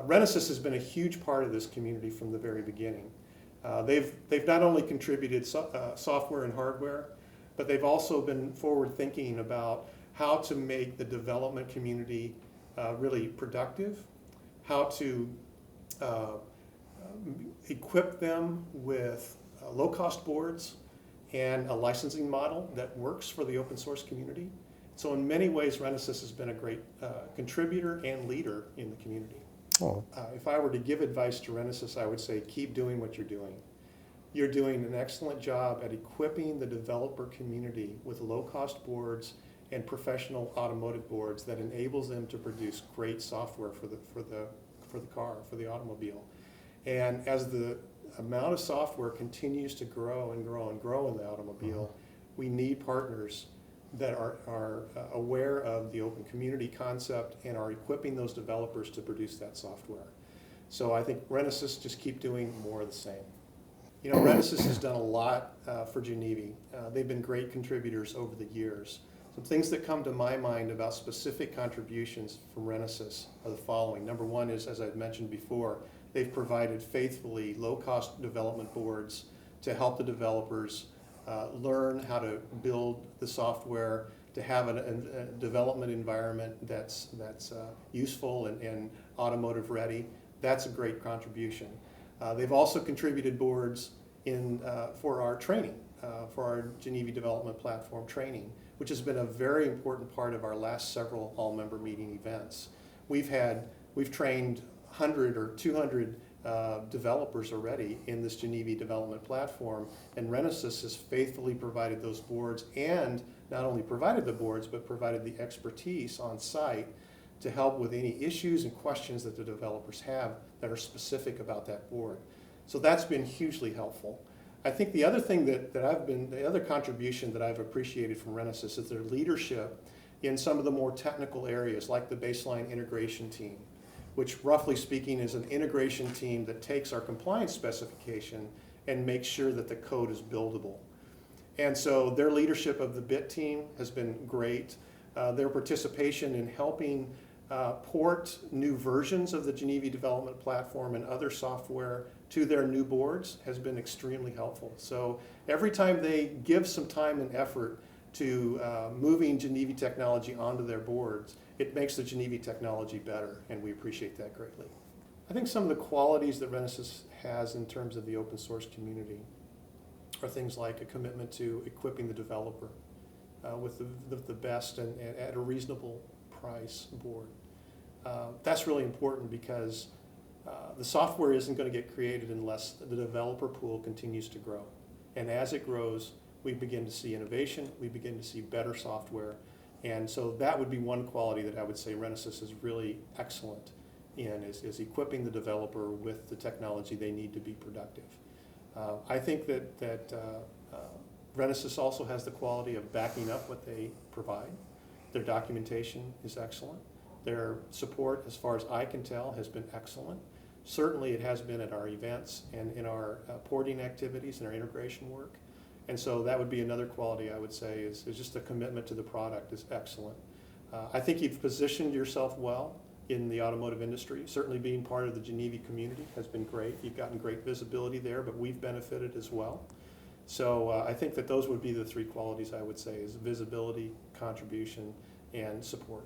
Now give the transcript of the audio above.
Renesys has been a huge part of this community from the very beginning. They've not only contributed software and hardware, but they've also been forward thinking about how to make the development community really productive, how to equip them with low-cost boards and a licensing model that works for the open source community. So in many ways, Renesys has been a great contributor and leader in the community. Oh. If I were to give advice to Renesys, I would say keep doing what you're doing. You're doing an excellent job at equipping the developer community with low-cost boards and professional automotive boards that enables them to produce great software for the car, for the automobile. And as the amount of software continues to grow and grow and grow in the automobile, we need partners that are aware of the open community concept and are equipping those developers to produce that software. So I think Renesys just keep doing more of the same. You know, Renesys has done a lot for GENIVI. They've been great contributors over the years. Some things that come to my mind about specific contributions from Renesys are the following. Number one is, as I've mentioned before, they've provided faithfully low-cost development boards to help the developers learn how to build the software, to have a development environment that's useful and automotive ready. That's a great contribution. They've also contributed boards for our training, for our GENIVI development platform training, which has been a very important part of our last several all-member meeting events. We've trained 100 or 200 developers already in this GENIVI development platform, and Renesys has faithfully provided those boards, and not only provided the boards, but provided the expertise on site to help with any issues and questions that the developers have that are specific about that board. So that's been hugely helpful. I think the other thing the other contribution that I've appreciated from Renesys is their leadership in some of the more technical areas, like the baseline integration team, which roughly speaking is an integration team that takes our compliance specification and makes sure that the code is buildable. And so their leadership of the BIT team has been great. Their participation in helping port new versions of the GENIVI development platform and other software to their new boards has been extremely helpful. So every time they give some time and effort to moving GENIVI technology onto their boards, it makes the GENIVI technology better, and we appreciate that greatly. I think some of the qualities that Renesys has in terms of the open source community are things like a commitment to equipping the developer with the best and at a reasonable price board. That's really important because the software isn't going to get created unless the developer pool continues to grow. And as it grows, we begin to see innovation, we begin to see better software. And so that would be one quality that I would say Renesys is really excellent in, is equipping the developer with the technology they need to be productive. I think that Renesys also has the quality of backing up what they provide. Their documentation is excellent. Their support, as far as I can tell, has been excellent. Certainly it has been at our events and in our porting activities and our integration work. And so that would be another quality I would say is just a commitment to the product is excellent. I think you've positioned yourself well in the automotive industry. Certainly being part of the GENIVI community has been great. You've gotten great visibility there, but we've benefited as well. So I think that those would be the three qualities I would say is visibility, contribution, and support.